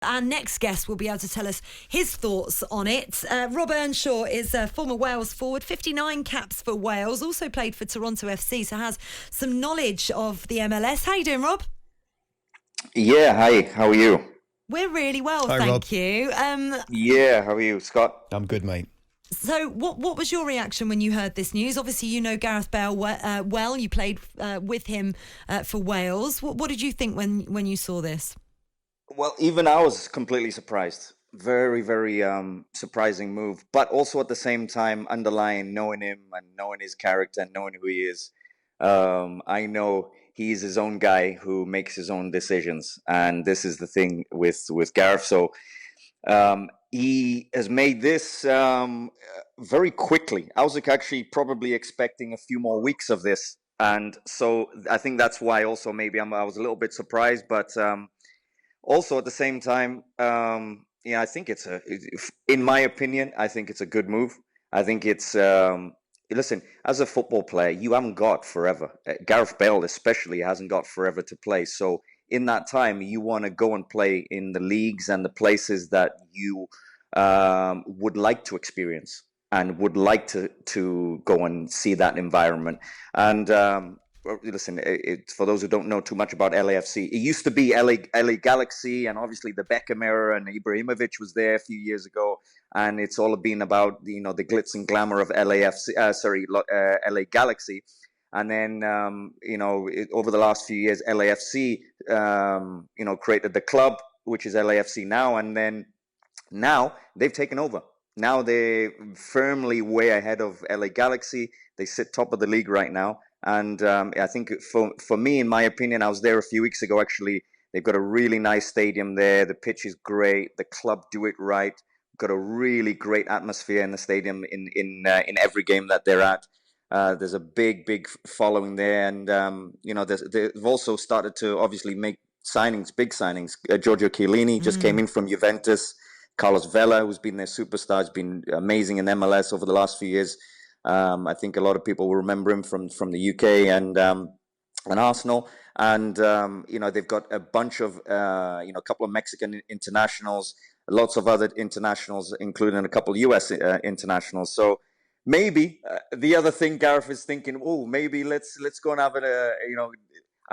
Our next guest will be able to tell us his thoughts on it. Rob Earnshaw is a former Wales forward, 59 caps for Wales, also played for Toronto FC, so has some knowledge of the MLS. How you doing, Rob? Yeah, hi, how are you? We're really well, Hi, thank Rob. you. Yeah, how are you, Scott? I'm good, mate. So what was your reaction when you heard this news? Obviously, you know Gareth Bale well. You played with him for Wales. What did you think when you saw this? Well, even I was completely surprised. Very, very surprising move. But also at the same time, underlying knowing him and knowing his character and knowing who he is, I know he's his own guy who makes his own decisions. And this is the thing with Gareth. So he has made this very quickly. I was actually probably expecting a few more weeks of this. And so I think that's why also maybe I was a little bit surprised. But also at the same time, I think in my opinion, I think it's a good move. I think it's, listen, as a football player, you haven't got forever. Gareth Bale especially hasn't got forever to play. So in that time, you want to go and play in the leagues and the places that you would like to experience and would like to go and see that environment. And listen, for those who don't know too much about LAFC, it used to be LA Galaxy, and obviously the Beckham era, and Ibrahimovic was there a few years ago, and it's all been about the glitz and glamour of LA Galaxy. And then over the last few years, LAFC created the club, which is LAFC now, and then now they've taken over. Now they're firmly way ahead of LA Galaxy. They sit top of the league right now. And I think for me, in my opinion, I was there a few weeks ago, actually. They've got a really nice stadium there. The pitch is great. The club do it right. Got a really great atmosphere in the stadium in every game that they're at. There's a big following there. And, they've also started to obviously make big signings. Giorgio Chiellini just came in from Juventus. Carlos Vela, who's been their superstar, has been amazing in MLS over the last few years. I think a lot of people will remember him from the UK and Arsenal. And, they've got a bunch of, a couple of Mexican internationals, lots of other internationals, including a couple of US internationals. So maybe the other thing Gareth is thinking, maybe let's go and have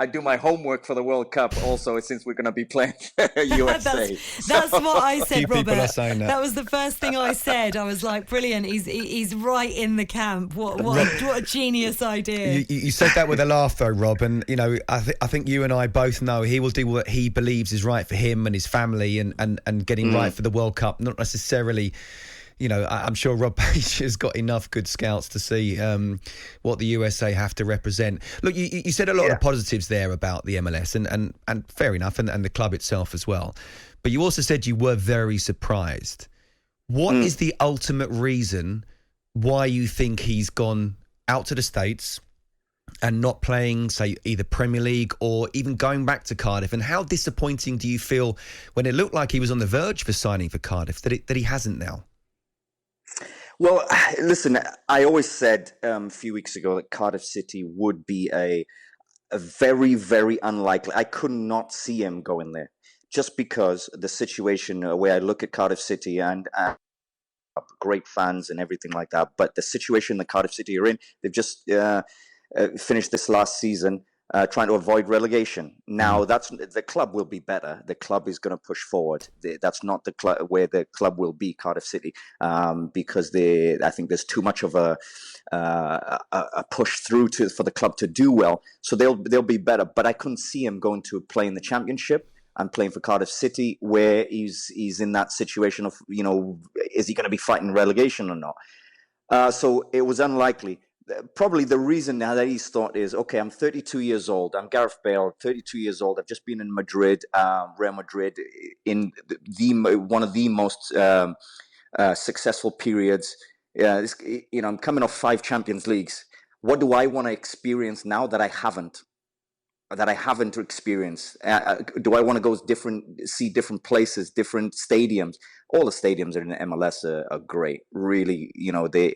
I do my homework for the World Cup also, since we're going to be playing USA. That's what I said, Few people Robert. are saying that. That was the first thing I said. I was like, brilliant. He's right in the camp. What a genius idea. You said that with a laugh, though, Rob. And I think you and I both know he will do what he believes is right for him and his family, and getting right for the World Cup. Not necessarily. I'm sure Rob Page has got enough good scouts to see what the USA have to represent. Look, you said a lot of positives there about the MLS, and fair enough, and the club itself as well. But you also said you were very surprised. What is the ultimate reason why you think he's gone out to the States and not playing, say, either Premier League or even going back to Cardiff? And how disappointing do you feel when it looked like he was on the verge for signing for Cardiff that he hasn't now? Well, listen, I always said a few weeks ago that Cardiff City would be a very, very unlikely. I could not see him going there just because the situation where I look at Cardiff City and great fans and everything like that. But the situation that Cardiff City are in, they've just finished this last season trying to avoid relegation. Now, the club will be better. The club is going to push forward. That's not the club where the club will be, Cardiff City, because I think there's too much of a push through for the club to do well. So they'll be better. But I couldn't see him going to play in the Championship and playing for Cardiff City, where he's in that situation of is he going to be fighting relegation or not? So it was unlikely. Probably the reason now that he's thought is, okay, I'm 32 years old. I'm Gareth Bale, 32 years old. I've just been in Madrid, Real Madrid, in one of the most successful periods. I'm coming off 5 Champions Leagues. What do I want to experience now that I haven't? that I haven't experienced? Do I want to go see different places, different stadiums? All the stadiums in the MLS are great. Really,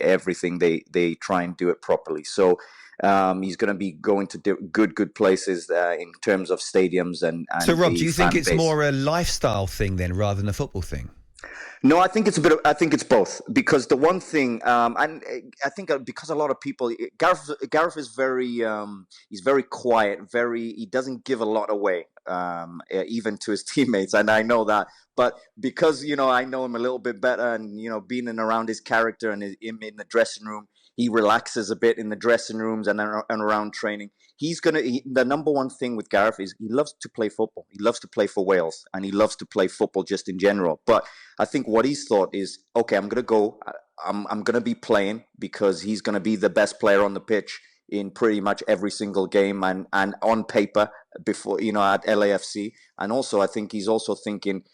everything they try and do it properly. So he's going to be going to good places in terms of stadiums and So, Rob, the do you think fan it's base. more a lifestyle thing then rather than a football thing? No, I think I think it's both, because the one thing, and I think because a lot of people, Gareth is he's very quiet, he doesn't give a lot away, even to his teammates, and I know that. But because I know him a little bit better, and being around his character and him in the dressing room, he relaxes a bit in the dressing rooms and around training. The number one thing with Gareth is he loves to play football. He loves to play for Wales, and he loves to play football just in general. But I think what he's thought is, okay, I'm going to go. I'm going to be playing because he's going to be the best player on the pitch in pretty much every single game and on paper before, at LAFC. And also, I think he's also thinking,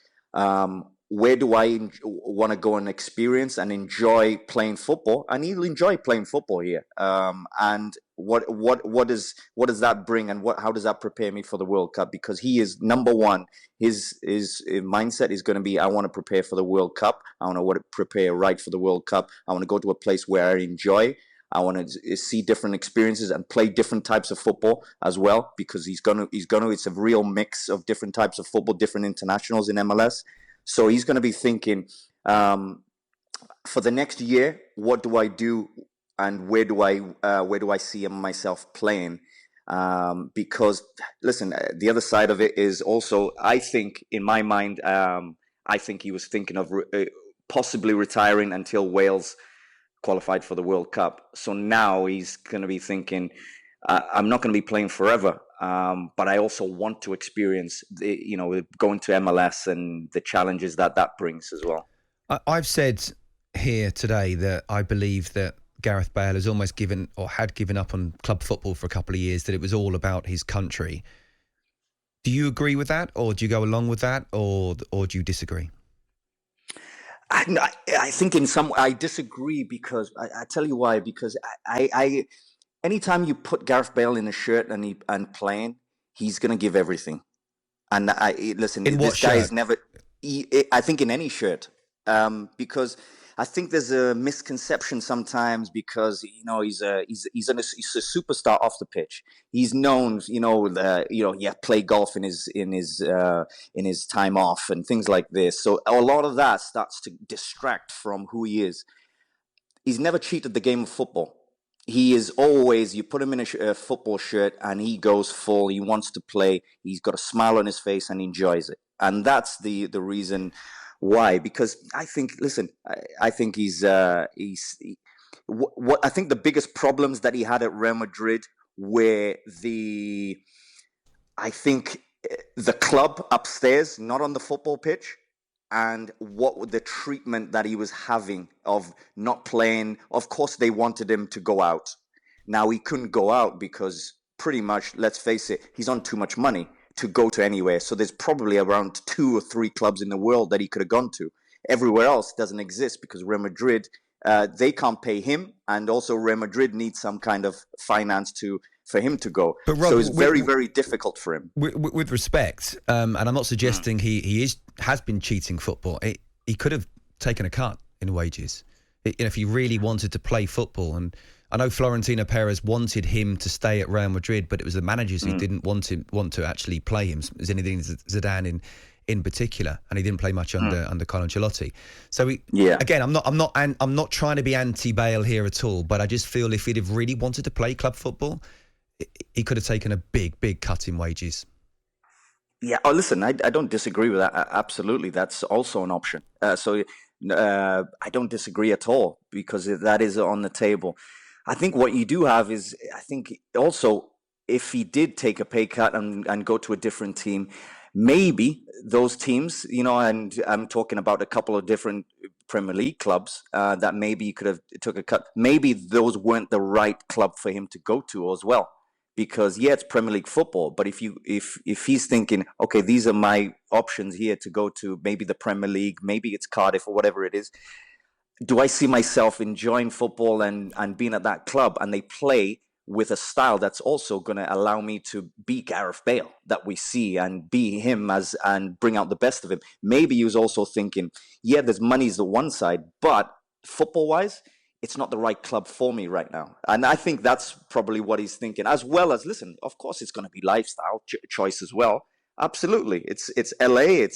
where do I want to go and experience and enjoy playing football? And he'll enjoy playing football here. And what does that bring, and how does that prepare me for the World Cup? Because he is number one. His mindset is going to be, I want to prepare for the World Cup. I want to prepare right for the World Cup. I want to go to a place where I enjoy. I want to see different experiences and play different types of football as well, because it's a real mix of different types of football, different internationals in MLS. So he's going to be thinking, for the next year, what do I do, and where do I see myself playing? Because listen, the other side of it is also, I think in my mind, I think he was thinking of possibly retiring until Wales qualified for the World Cup. So now he's going to be thinking, I'm not going to be playing forever. But I also want to experience going to MLS and the challenges that brings as well. I've said here today that I believe that Gareth Bale has almost had given up on club football for a couple of years, that it was all about his country. Do you agree with that, or do you go along with that, or do you disagree? I think I disagree, because I tell you why. Because I anytime you put Gareth Bale in a shirt and playing, he's going to give everything. And listen, this guy is never. I think in any shirt, because I think there's a misconception sometimes, because he's a superstar off the pitch. He's known, play golf in his time off and things like this. So a lot of that starts to distract from who he is. He's never cheated the game of football. He is always, you put him in a football shirt and he goes full. He wants to play. He's got a smile on his face and enjoys it. And that's the reason why. Because I think, listen, I think I think the biggest problems that he had at Real Madrid were the club upstairs, not on the football pitch, and what the treatment that he was having of not playing. Of course, they wanted him to go out. Now, he couldn't go out because pretty much, let's face it, he's on too much money to go to anywhere. So there's probably around 2 or 3 clubs in the world that he could have gone to. Everywhere else doesn't exist because Real Madrid, they can't pay him. And also Real Madrid needs some kind of finance for him to go. But Rob, so it's very, very difficult for him. With respect, and I'm not suggesting he has been cheating football. He could have taken a cut in wages if he really wanted to play football. And I know Florentino Perez wanted him to stay at Real Madrid, but it was the managers who didn't want to actually play him, Zinedine Zidane in particular, and he didn't play much under Carlo Ancelotti. So again, I'm not trying to be anti-Bale here at all, but I just feel if he'd have really wanted to play club football, he could have taken a big cut in wages. Yeah. Oh, listen, I don't disagree with that. Absolutely, that's also an option. So I don't disagree at all, because that is on the table. I think what you do have is, I think also, if he did take a pay cut and go to a different team, maybe those teams, and I'm talking about a couple of different Premier League clubs that maybe he could have took a cut. Maybe those weren't the right club for him to go to as well. Because it's Premier League football, but if he's thinking, okay, these are my options here to go to, maybe the Premier League, maybe it's Cardiff or whatever it is, do I see myself enjoying football and being at that club, and they play with a style that's also going to allow me to be Gareth Bale that we see and be him and bring out the best of him. Maybe he was also thinking, yeah, there's money's the one side, but football-wise, it's not the right club for me right now. And I think that's probably what he's thinking, as well as, listen, of course it's going to be lifestyle choice as well. Absolutely. It's LA.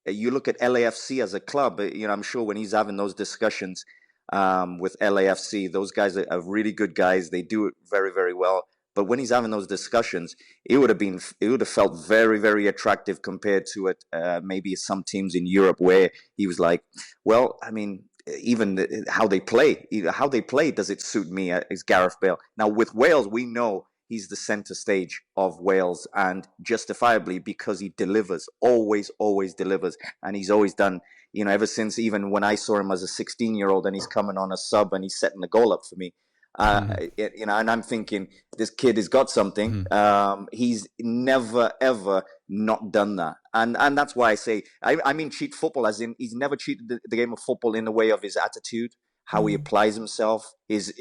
You look at LAFC as a club, I'm sure when he's having those discussions with LAFC, those guys are really good guys. They do it very, very well. But when he's having those discussions, it would have felt very, very attractive compared to maybe some teams in Europe where he was like, well, I mean, even how they play, does it suit me as Gareth Bale? Now with Wales, we know he's the center stage of Wales, and justifiably, because he delivers, always delivers. And he's always done, ever since, even when I saw him as a 16-year-old and he's coming on a sub and he's setting the goal up for me. And I'm thinking, this kid has got something. He's never, ever not done that. And that's why I say, I mean, cheat football, as in he's never cheated the game of football in the way of his attitude, how he applies himself, his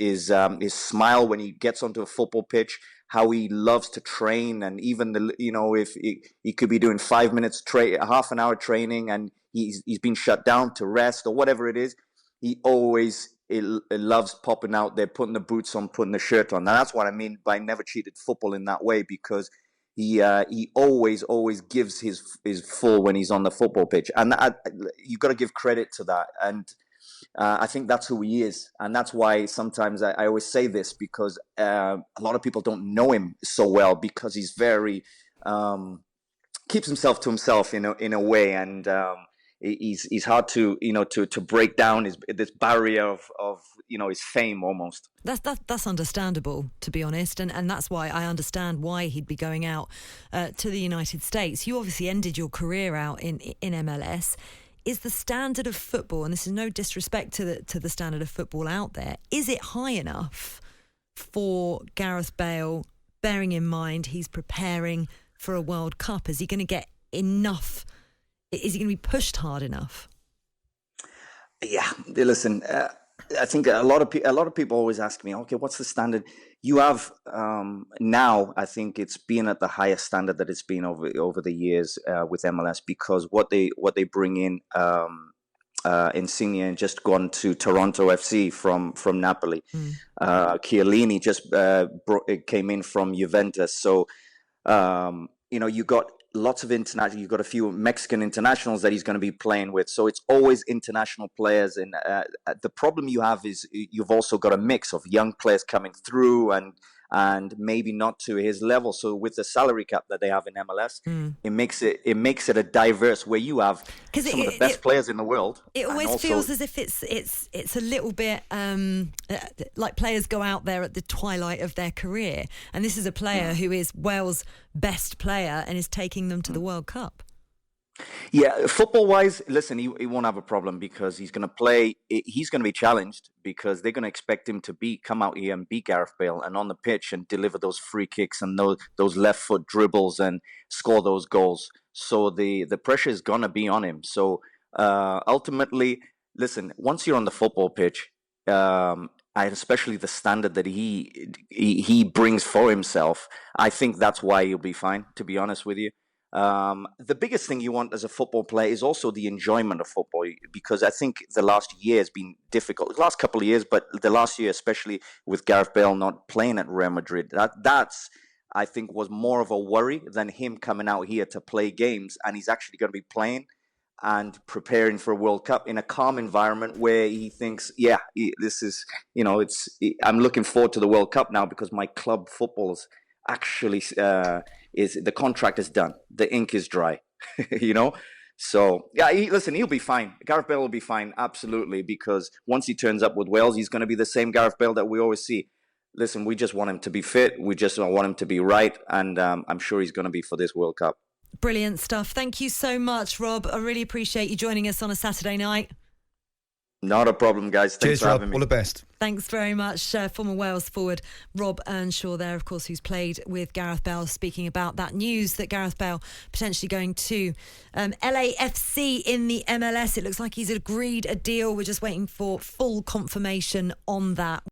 smile when he gets onto a football pitch, how he loves to train. And even if he could be doing 5 minutes, half an hour training, and he's been shut down to rest or whatever it is, he always loves popping out there, putting the boots on, putting the shirt on. Now that's what I mean by never cheated football in that way, because he always gives his full when he's on the football pitch, and you got to give credit to that. And I think that's who he is, and that's why sometimes I always say this, because a lot of people don't know him so well, because he's very keeps himself to himself in a way, and he's hard to break down this barrier of his fame almost. That's understandable, to be honest, and that's why I understand why he'd be going out to the United States. You obviously ended your career out in MLS. Is the standard of football, and this is no disrespect to the standard of football out there, is it high enough for Gareth Bale, bearing in mind he's preparing for a World Cup? Is he going to get enough? Is he going to be pushed hard enough? Yeah, listen, I think a lot of people always ask me, okay, what's the standard? You have now, I think it's been at the highest standard that it's been over the years with MLS, because what they bring in Insigne, just gone to Toronto FC from Napoli. Chiellini just came in from Juventus. So you got lots of international. You've got a few Mexican internationals that he's going to be playing with. So it's always international players. And the problem you have is you've also got a mix of young players coming through and maybe not to his level. So with the salary cap that they have in MLS, it makes it a diverse, where you have some of the best players in the world. It always feels as if it's a little bit like players go out there at the twilight of their career, and this is a player who is Wales' best player and is taking them to the World Cup. Yeah, football-wise, listen, he won't have a problem, because he's going to play. He's going to be challenged, because they're going to expect him to come out here and be Gareth Bale, and on the pitch and deliver those free kicks and those left foot dribbles and score those goals. So the pressure is going to be on him. So ultimately, listen, once you're on the football pitch, and especially the standard that he brings for himself, I think that's why he'll be fine, to be honest with you. The biggest thing you want as a football player is also the enjoyment of football, because I think the last year has been difficult. The last couple of years, but the last year, especially with Gareth Bale not playing at Real Madrid, that's I think was more of a worry than him coming out here to play games. And he's actually going to be playing and preparing for a World Cup in a calm environment where he thinks, this is, I'm looking forward to the World Cup now, because my club football's actually the contract is done, the ink is dry. So he'll be fine. Gareth Bale will be fine, absolutely, because once he turns up with Wales, he's going to be the same Gareth Bale that we always see. Listen, we just want him to be fit, we just want him to be right, and I'm sure he's going to be for this World Cup. Brilliant stuff. Thank you so much, Rob. I really appreciate you joining us on a Saturday night. Not a problem, guys. Thanks for having me. All the best. Thanks very much. Former Wales forward Rob Earnshaw there, of course, who's played with Gareth Bale, speaking about that news that Gareth Bale potentially going to LAFC in the MLS. It looks like he's agreed a deal. We're just waiting for full confirmation on that.